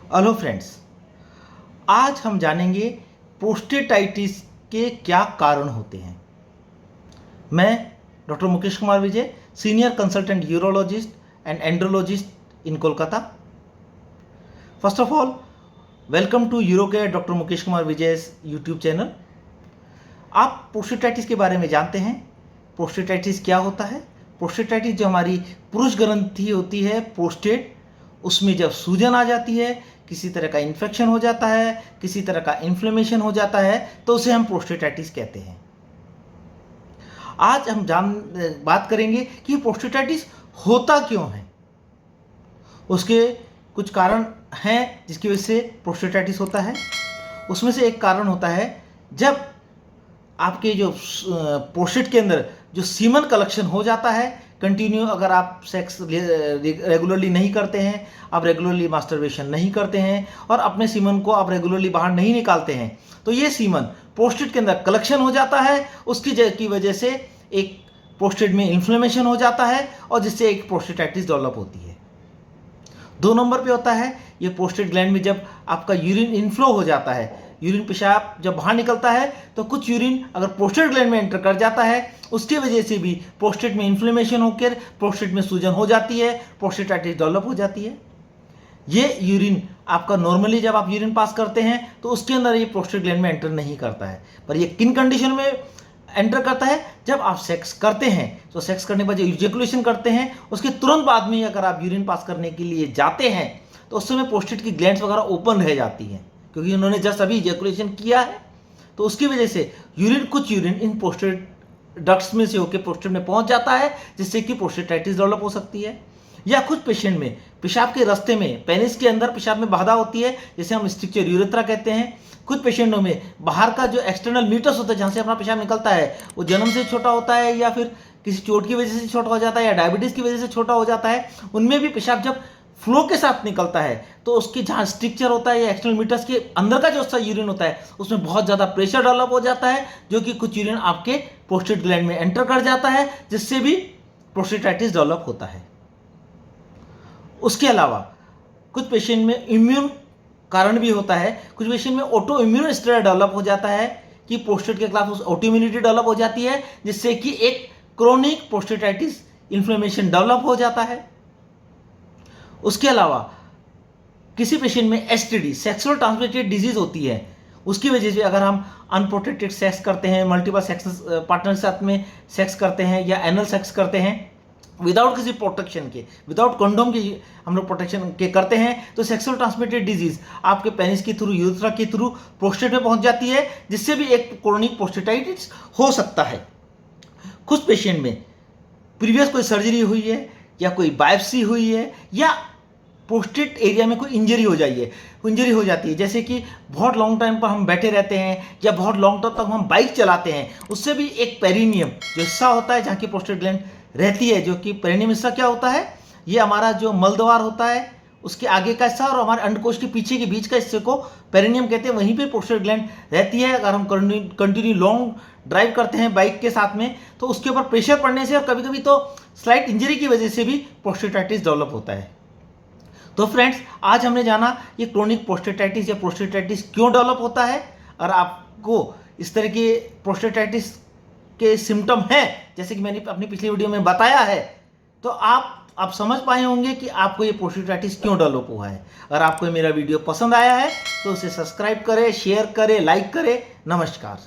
Hello friends, आज हम जानेंगे प्रोस्टेटाइटिस के क्या कारण होते हैं। मैं doctor Mukesh Kumar Vijay, senior consultant urologist and andrologist in Kolkata. First of all, welcome to Urocare doctor Mukesh Kumar Vijay YouTube channel. आप प्रोस्टेटाइटिस के बारे में जानते हैं। प्रोस्टेटाइटिस क्या होता है? प्रोस्टेटाइटिस जो हमारी पुरुष ग्रंथि होती है प्रोस्टेट, उसमें जब सूजन आ जाती है, किसी तरह का इन्फेक्शन हो जाता है, किसी तरह का इन्फ्लेमेशन हो जाता है, तो उसे हम प्रोस्टेटाइटिस कहते हैं। आज हम बात करेंगे कि प्रोस्टेटाइटिस होता क्यों है। उसके कुछ कारण हैं जिसकी वजह से प्रोस्टेटाइटिस होता है। उसमें से एक कारण होता है जब आपके जो प्रोस्टेट के अंदर जो सीमन कलेक्शन हो जाता है कंटिन्यू, अगर आप सेक्स रेगुलरली नहीं करते हैं, आप रेगुलरली मास्टरबेशन नहीं करते हैं और अपने सीमन को आप रेगुलरली बाहर नहीं निकालते हैं, तो ये सीमन प्रोस्टेट के अंदर कलेक्शन हो जाता है। उसकी वजह से एक प्रोस्टेट में इन्फ्लेमेशन हो जाता है और जिससे एक प्रोस्टेटाइटिस डेवलप होती है। 2 नंबर पे होता है ये प्रोस्टेट ग्लैंड में जब आपका यूरिन इनफ्लो हो जाता है, यूरिन पेशाब जब बाहर निकलता है तो कुछ यूरिन अगर प्रोस्टेट ग्लैंड में एंटर कर जाता है, उसकी वजह से भी प्रोस्टेट में इन्फ्लेमेशन होकर प्रोस्टेट में सूजन हो जाती है, प्रोस्टेटाइटिस डेवलप हो जाती है। ये यूरिन आपका नॉर्मली जब आप यूरिन पास करते हैं तो उसके अंदर ये प्रोस्टेट ग्लैंड में एंटर नहीं करता है, पर ये किन कंडीशन में एंटर करता है? जब आप सेक्स करते हैं, तो सेक्स करने के बाद जो इजैकुलेशन करते हैं उसके तुरंत बाद में अगर आप यूरिन पास करने के लिए जाते हैं तो उस समय प्रोस्टेट की ग्लैंड्स वगैरह ओपन रह जाती हैं, क्योंकि उन्होंने जस्ट अभी इजैकुलेशन किया है। तो उसकी वजह से कुछ यूरिन इन प्रोस्टेट डक्ट्स में से होकर प्रोस्टेट में पहुंच जाता है, जिससे कि प्रोस्टेटाइटिस डेवलप हो सकती है। या कुछ पेशेंट में पेशाब के रास्ते में, पेनिस के अंदर पेशाब में बाधा होती है, जिसे हम स्ट्रिक्चर यूरेथ्रा कहते हैं। कुछ पेशेंटों में बाहर का जो एक्सटर्नल मीटस होता है जहाँ से अपना पेशाब निकलता है, वो जन्म से छोटा होता है या फिर किसी चोट की वजह से छोटा हो जाता है या डायबिटीज़ की वजह से छोटा हो जाता है। उनमें भी पेशाब जब फ्लो के साथ निकलता है तो उसकी जहाँ स्ट्रिक्चर होता है या एक्सटर्नल मीटर्स के अंदर का जो सा यूरिन होता है उसमें बहुत ज़्यादा प्रेशर डेवलप हो जाता है, जो कि कुछ यूरिन आपके प्रोस्टेट ग्लैंड में एंटर कर जाता है, जिससे भी प्रोस्टेटाइटिस डेवलप होता है। उसके अलावा कुछ पेशेंट में इम्यून कारण भी होता है। कुछ पेशेंट में ऑटो इम्यून स्टेरॉइड डेवलप हो जाता है कि प्रोस्टेट के खिलाफ ऑटो इम्यूनिटी डेवलप हो जाती है, जिससे कि एक क्रोनिक प्रोस्टेटाइटिस इन्फ्लेमेशन डेवलप हो जाता है। उसके अलावा किसी पेशेंट में एसटीडी, सेक्सुअल ट्रांसमिटेड डिजीज होती है, उसकी वजह से अगर हम अनप्रोटेक्टेड सेक्स करते हैं, मल्टीपल सेक्स पार्टनर के साथ में सेक्स करते हैं या एनल सेक्स करते हैं विदाउट किसी प्रोटेक्शन के, विदाउट कंडोम के हम लोग प्रोटेक्शन के करते हैं, तो सेक्सुअल ट्रांसमिटेड डिजीज आपके पेनिस के थ्रू, यूरेथ्रा के थ्रू प्रोस्टेट में पहुंच जाती है, जिससे भी एक क्रोनिक प्रोस्टेटाइटिस हो सकता है। कुछ पेशेंट में प्रीवियस कोई सर्जरी हुई है या कोई बायोप्सी हुई है या प्रोस्टेट एरिया में कोई इंजरी हो जाती है, जैसे कि बहुत लॉन्ग टाइम पर हम बैठे रहते हैं या बहुत लॉन्ग टाइम तक हम बाइक चलाते हैं, उससे भी एक पेरिनियम जो हिस्सा होता है जहाँ की प्रोस्टेट ग्लैंड रहती है, जो कि पेरिनियम हिस्सा क्या होता है, ये हमारा जो मलद्वार होता है उसके आगे का हिस्सा और हमारे अंडकोश के पीछे के बीच का हिस्से को पेरिनियम कहते हैं, वहीं पे प्रोस्टेट ग्लैंड रहती है। अगर हम कंटिन्यू लॉन्ग ड्राइव करते हैं बाइक के साथ में, तो उसके ऊपर प्रेशर पड़ने से और कभी कभी तो स्लाइट इंजरी की वजह से भी प्रोस्टेटाइटिस डेवलप होता है। तो फ्रेंड्स, आज हमने जाना ये क्रोनिक प्रोस्टेटाइटिस या प्रोस्टेटाइटिस क्यों डेवलप होता है, और आपको इस तरह के प्रोस्टेटाइटिस के सिम्टम हैं जैसे कि मैंने अपनी पिछली वीडियो में बताया है, तो आप समझ पाए होंगे कि आपको ये प्रोस्टेटाइटिस क्यों डेवलप हुआ है। अगर आपको मेरा वीडियो पसंद आया है तो उसे सब्सक्राइब करें, शेयर करें, लाइक करें। नमस्कार।